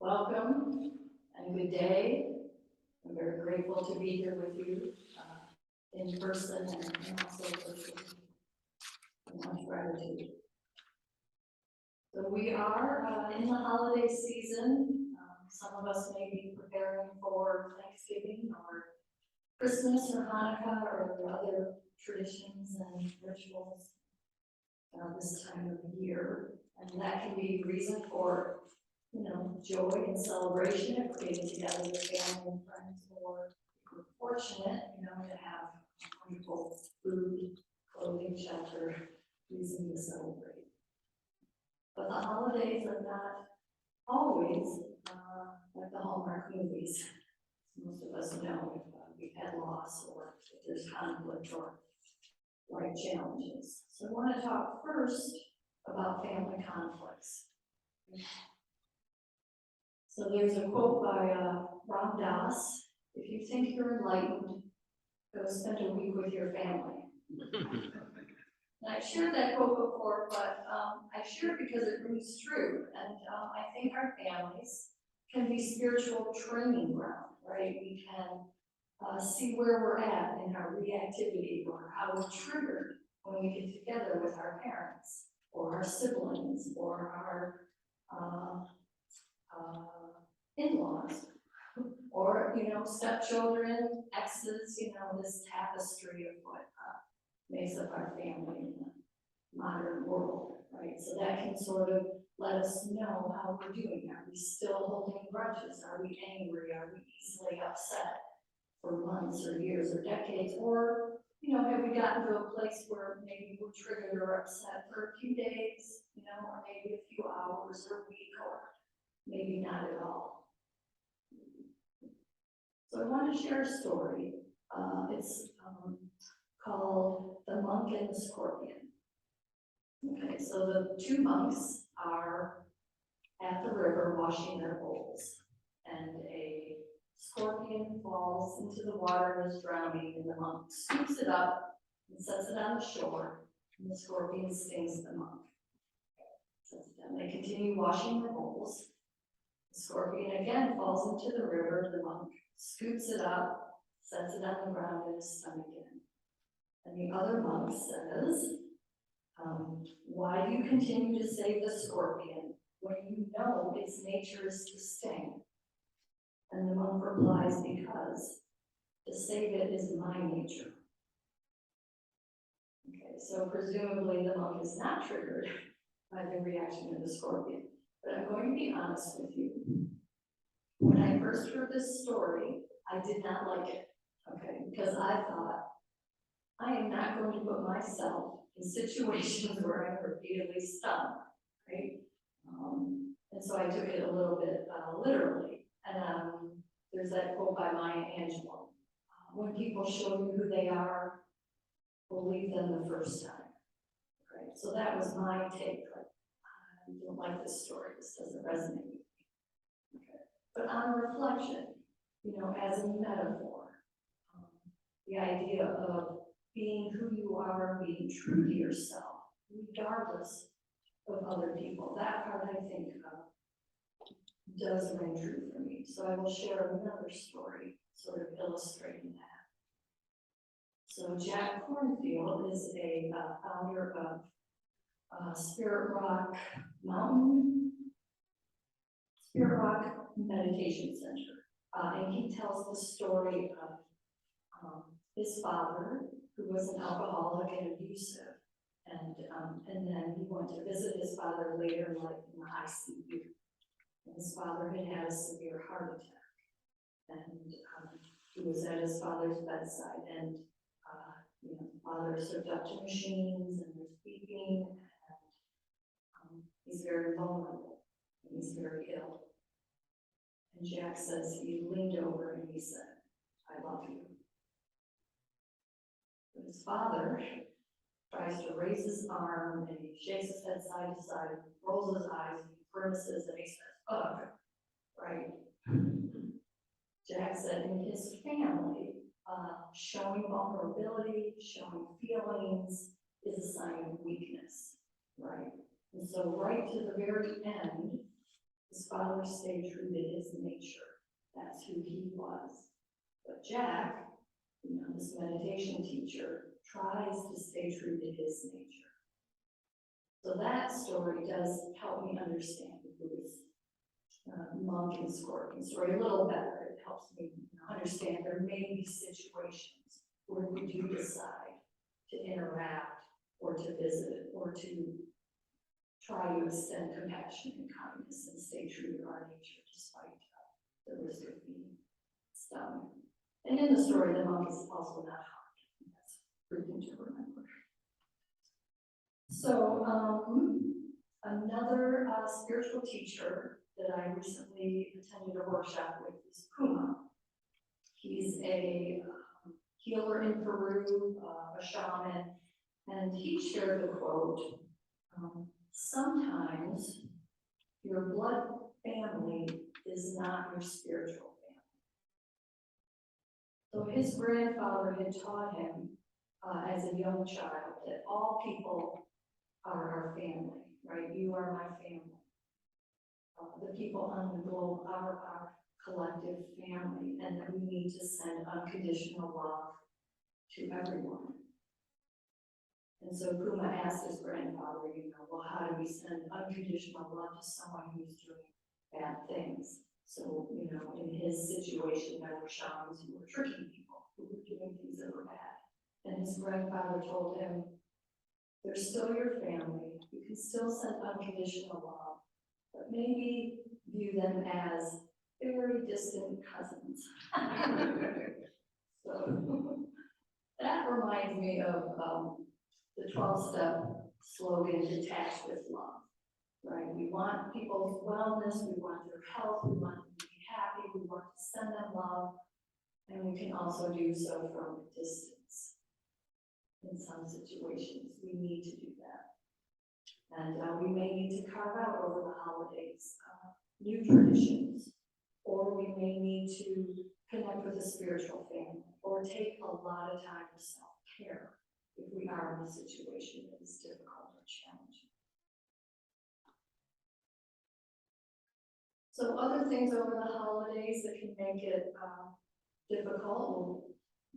welcome and good day. I'm very grateful to be here with you in person and also virtually. Much gratitude. So we are in the holiday season. Some of us may be preparing for Thanksgiving or Christmas or Hanukkah or other traditions and rituals this time of the year. And that can be reason for, joy and celebration of getting together with family and friends, or we're fortunate, to have wonderful food, clothing, shelter, reason to celebrate. But the holidays are not always like the Hallmark movies. Most of us know if we've had loss or if there's conflict or life challenges. So I want to talk first about family conflicts. So there's a quote by Ram Dass: "If you think you're enlightened, go spend a week with your family." And I've shared that quote before, but I share it because it rings true. And I think our families can be spiritual training ground, right? We can see where we're at in our reactivity or how we're triggered when we get together with our parents or our siblings or our in-laws or, stepchildren, exes, this tapestry of what makes up our family in the modern world, right? So that can sort of let us know how we're doing. Are we still holding grudges? Are we angry? Are we easily upset for months or years or decades? Or, have we gotten to a place where maybe we're triggered or upset for a few days, or maybe a few hours or a week, or maybe not at all? So I want to share a story. It's called The Monk and the Scorpion. Okay, so the two monks are at the river washing their bowls, and a scorpion falls into the water and is drowning, and the monk scoops it up and sets it on the shore, and the scorpion stings the monk. They continue washing their bowls. The scorpion again falls into the river, the monk scoops it up, sets it on the ground in his stomach again. And the other monk says, "Why do you continue to save the scorpion when you know its nature is to sting?" And the monk replies, "Because to save it is my nature." Okay, so presumably the monk is not triggered by the reaction of the scorpion. But I'm going to be honest with you. When I first heard this story, I did not like it, okay? Because I thought, I am not going to put myself in situations where I'm repeatedly stung, right? And so I took it a little bit literally. And there's that quote by Maya Angelou: "When people show you who they are, believe them the first time." Right? So that was my take. Like, I don't like this story. This doesn't resonate with me. Okay. But on reflection, as a metaphor, the idea of being who you are, being true to yourself, regardless of other people, that part I think does ring true for me. So I will share another story sort of illustrating that. So Jack Kornfield is a founder of Spirit Rock Meditation Center. And he tells the story of his father, who was an alcoholic and abusive. And then he went to visit his father later in life in the ICU. And his father had had a severe heart attack. And he was at his father's bedside. And father is hooked up to machines, and there's beeping, and he's very vulnerable, and he's very ill. And Jack says he leaned over and he said, "I love you." But his father tries to raise his arm, and he shakes his head side to side, rolls his eyes, and he grimaces, and he says, "Ugh," right? Jack said in his family, showing vulnerability, showing feelings is a sign of weakness, right? And so right to the very end, His father stayed true to his nature. That's who he was. But Jack, this meditation teacher, tries to stay true to his nature. So that story does help me understand the Buddhist monk and scorpion story a little better. It helps me understand there may be situations where we do decide to interact or to visit or to try to extend compassion and kindness and stay true to our nature despite the risk of being stung. And in the story, the monk is also not harmed. That's important to remember. So another spiritual teacher that I recently attended a workshop with is Puma. He's a healer in Peru, a shaman, and he shared the quote, sometimes your blood family is not your spiritual family. So his grandfather had taught him as a young child that all people are our family, right? You are my family. The people on the globe are our collective family, and that we need to send unconditional love to everyone. And so Puma asked his grandfather, well, how do we send unconditional love to someone who's doing bad things? So, in his situation, there were shamans who were tricking people, who were doing things that were bad. And his grandfather told him, they're still your family. You can still send unconditional love, but maybe view them as very distant cousins. So that reminds me of the 12-step slogan, detached with love, right? We want people's wellness, we want their health, we want them to be happy, we want to send them love, and we can also do so from a distance. In some situations, we need to do that. And we may need to carve out over the holidays new traditions, or we may need to connect with a spiritual family, or take a lot of time for self-care if we are in a situation that is difficult or challenging. So other things over the holidays that can make it difficult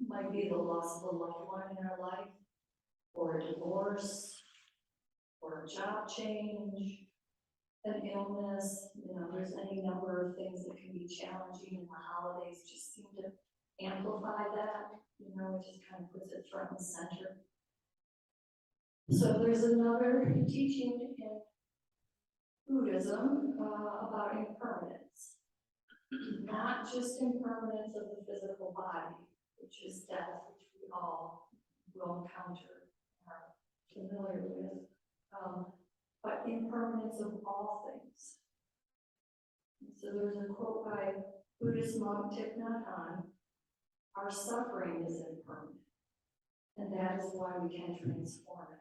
might be the loss of a loved one in our life, or a divorce, or a job change, an illness. There's any number of things that can be challenging, and the holidays just seem to amplify that. It just kind of puts it front and center. So there's another teaching in Buddhism about impermanence. Not just impermanence of the physical body, which is death, which we all will encounter, are familiar with, but impermanence of all things. And so there's a quote by Buddhist monk Thich Nhat Hanh, our suffering is impermanent, and that is why we can transform it.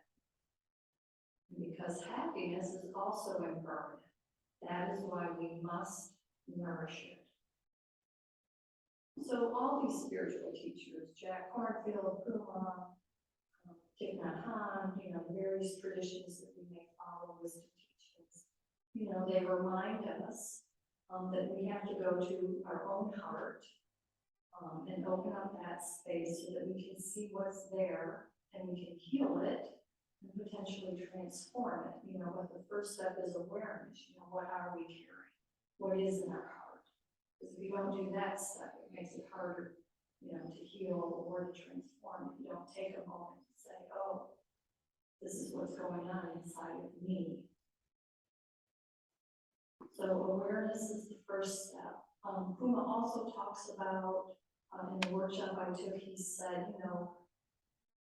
And because happiness is also impermanent, that is why we must nourish it. So all these spiritual teachers, Jack Kornfield, Puma, Thich Nhat Hanh, various traditions that we may follow, wisdom teachings, they remind us that we have to go to our own heart and open up that space so that we can see what's there and we can heal it and potentially transform it. But the first step is awareness. What are we carrying? What is in our heart? Because if we don't do that step, it makes it harder, to heal or to transform. If you don't take a moment to say, oh, this is what's going on inside of me. So awareness is the first step. Puma also talks about, in the workshop I took, he said,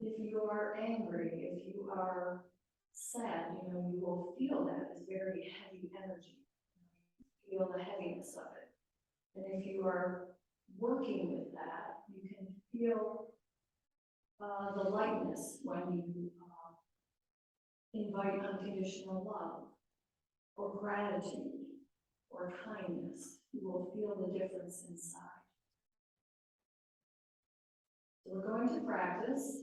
if you are angry, if you are sad, you will feel that as very heavy energy. Feel the heaviness of it. And if you are working with that, you can feel the lightness when you invite unconditional love, or gratitude, or kindness. You will feel the difference inside. So we're going to practice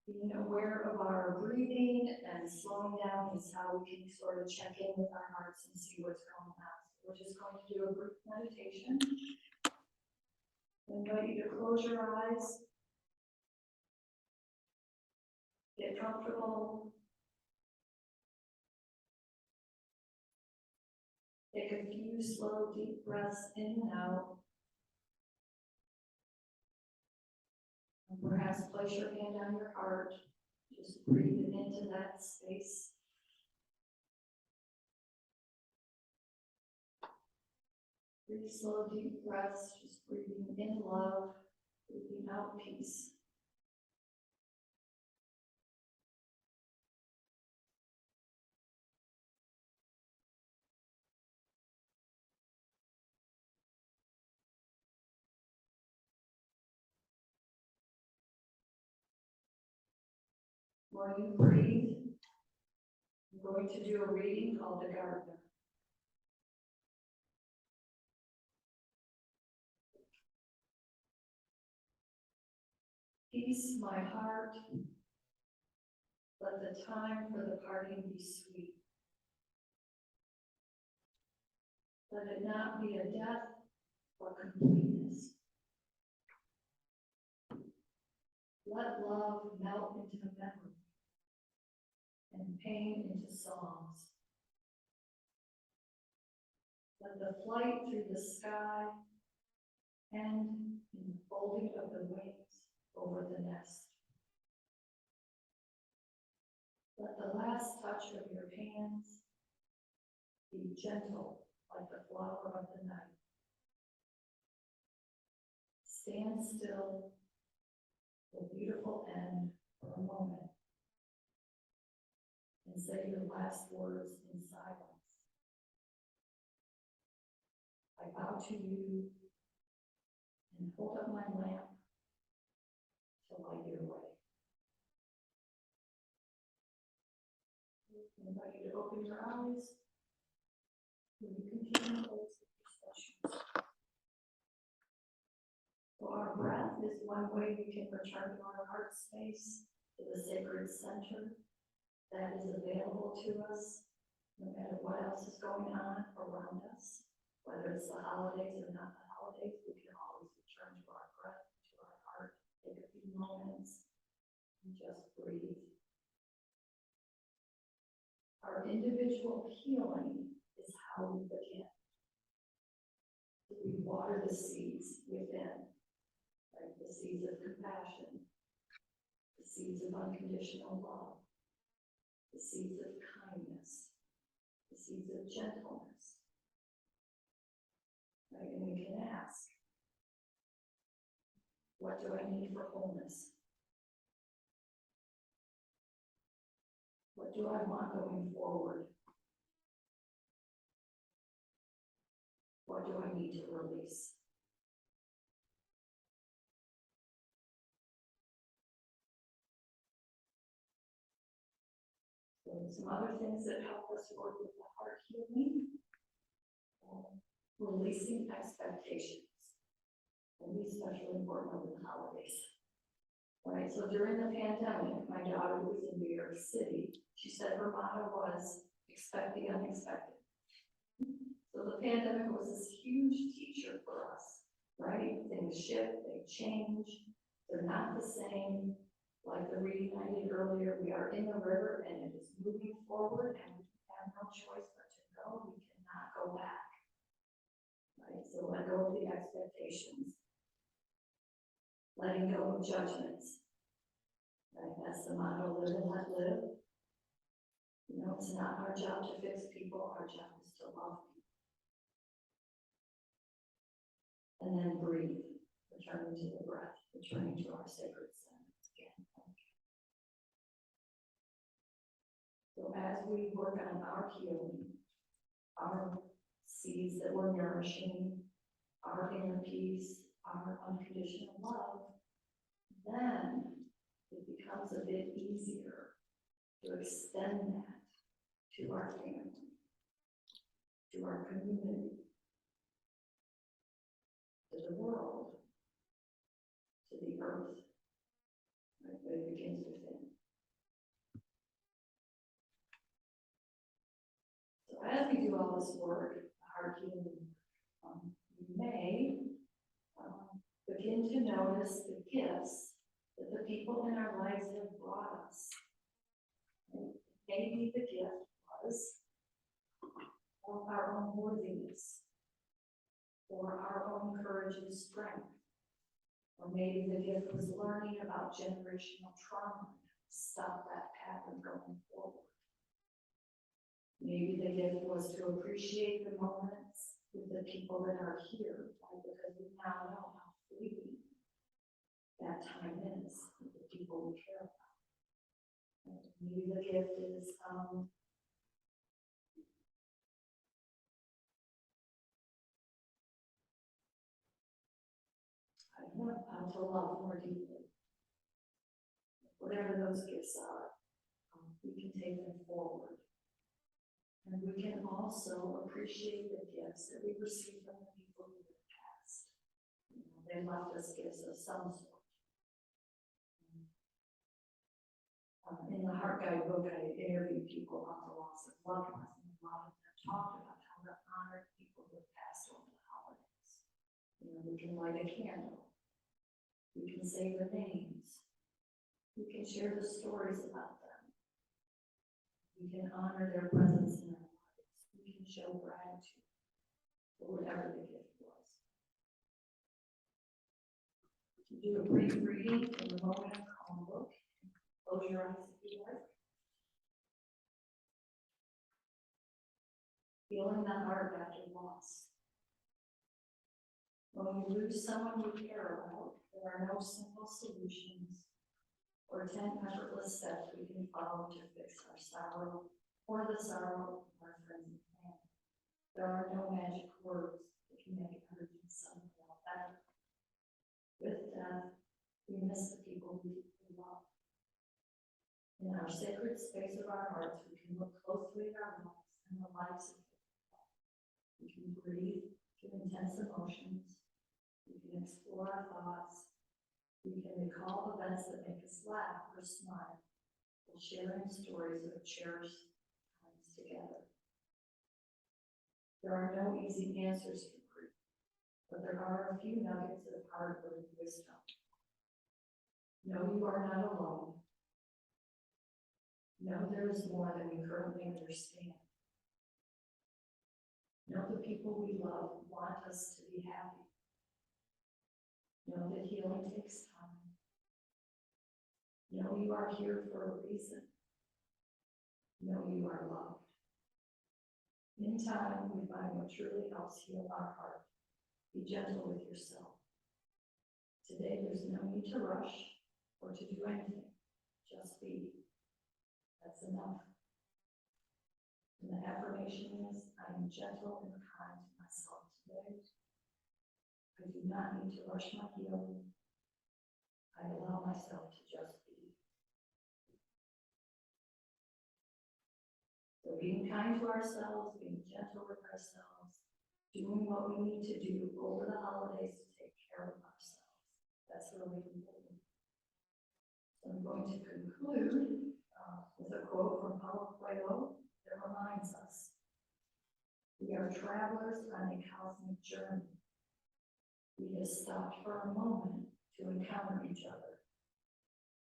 being aware aware of our breathing and slowing down is how we can sort of check in with our hearts and see what's going on. We're just going to do a brief meditation. I invite you to close your eyes, get comfortable, take a few slow, deep breaths in and out. And perhaps place your hand on your heart, just breathing into that space. Three slow, deep breaths, just breathing in love, breathing out peace. While you breathe, I'm going to do a reading called the Gardener. Peace, my heart, let the time for the parting be sweet. Let it not be a death, but completeness. Let love melt into memory and pain into songs. Let the flight through the sky end in the folding of the wings over the nest. Let the last touch of your hands be gentle like the flower of the night. Stand still, the beautiful end for a moment, and say your last words in silence. I bow to you and hold up my lamp to light your way. I invite you to open your eyes. You continue those discussions. So our breath is one way we can return to our heart space, to the sacred center that is available to us, no matter what else is going on around us, whether it's the holidays or not the holidays, we can always return to our breath, to our heart, take a few moments, and just breathe. Our individual healing is how we begin. We water the seeds within, right? The seeds of compassion, the seeds of unconditional love, the seeds of kindness, the seeds of gentleness. Right? And we can ask, what do I need for wholeness? What do I want going forward? What do I need to release? So some other things that help us work with the heart healing, releasing expectations. And these are especially important over the holidays. Right, so during the pandemic, my daughter was in New York City. She said her motto was, expect the unexpected. So the pandemic was this huge teacher for us, right? Things shift, they change, they're not the same. Like the reading I did earlier, we are in the river and it is moving forward and we have no choice but to go. We cannot go back. Right, so let go of the expectations. Letting go of judgments. Right, that's the motto, live and let live. You know, it's not our job to fix people, our job is to love people. And then breathe, returning to the breath, returning to our sacred center again. So as we work on our healing, our seeds that we're nourishing, our inner peace, our unconditional love, then it becomes a bit easier to extend that to our family, to our community, to the world, to the earth. Right? But it begins within. this word, heart healing. You may begin to notice the gifts that the people in our lives have brought us. Maybe the gift was of our own worthiness, or our own courage and strength. Or maybe the gift was learning about generational trauma, stop that pattern going forward. Maybe the gift was to appreciate the moments with the people that are here, because we now know how fleeting that time is with the people we care about. And maybe the gift is how to love more deeply. Whatever those gifts are, we can take them forward. And we can also appreciate the gifts that we receive from the people who have passed. They left us gifts of some sort. In the Heart Guide book, I interviewed people about the loss of loved ones, and a lot of them talked about how to honor people who have passed over the holidays. We can light a candle. We can say the names. We can share the stories about them. We can honor their presence in our lives. We can show gratitude for whatever the gift was. To do a brief reading from the Moment of Calm book. Close your eyes if you like. Feeling the heart after loss. When we lose someone we care about, there are no simple solutions or 10 effortless steps we can follow to fix our sorrow or the sorrow of our friends and family. There are no magic words that can make everything somehow better. With death, we miss the people we love. In our sacred space of our hearts, we can look closely at our lives and the lives of people. We can breathe through intense emotions. We can explore our thoughts. We can recall events that make us laugh or smile while sharing stories of cherished times together. There are no easy answers to grief, but there are a few nuggets of hard-earned wisdom. Know you are not alone. Know there is more than we currently understand. Know the people we love want us to be happy. Know that healing takes time. Know you are here for a reason. Know you are loved. In time, we find what truly helps heal our heart. Be gentle with yourself. Today, there's no need to rush or to do anything. Just be. That's enough. And the affirmation is, I am gentle and kind to myself today. I do not need to rush my healing. I allow myself to just be. So being kind to ourselves, being gentle with ourselves, doing what we need to do over the holidays to take care of ourselves. That's really important. So I'm going to conclude with a quote from Paulo Coelho that reminds us, we are travelers on a cosmic journey. We have stopped for a moment to encounter each other,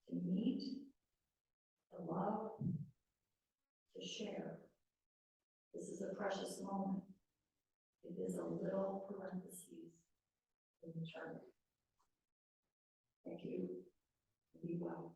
to meet, to love, to share. This is a precious moment. It is a little parentheses in the journey. Thank you. Be well.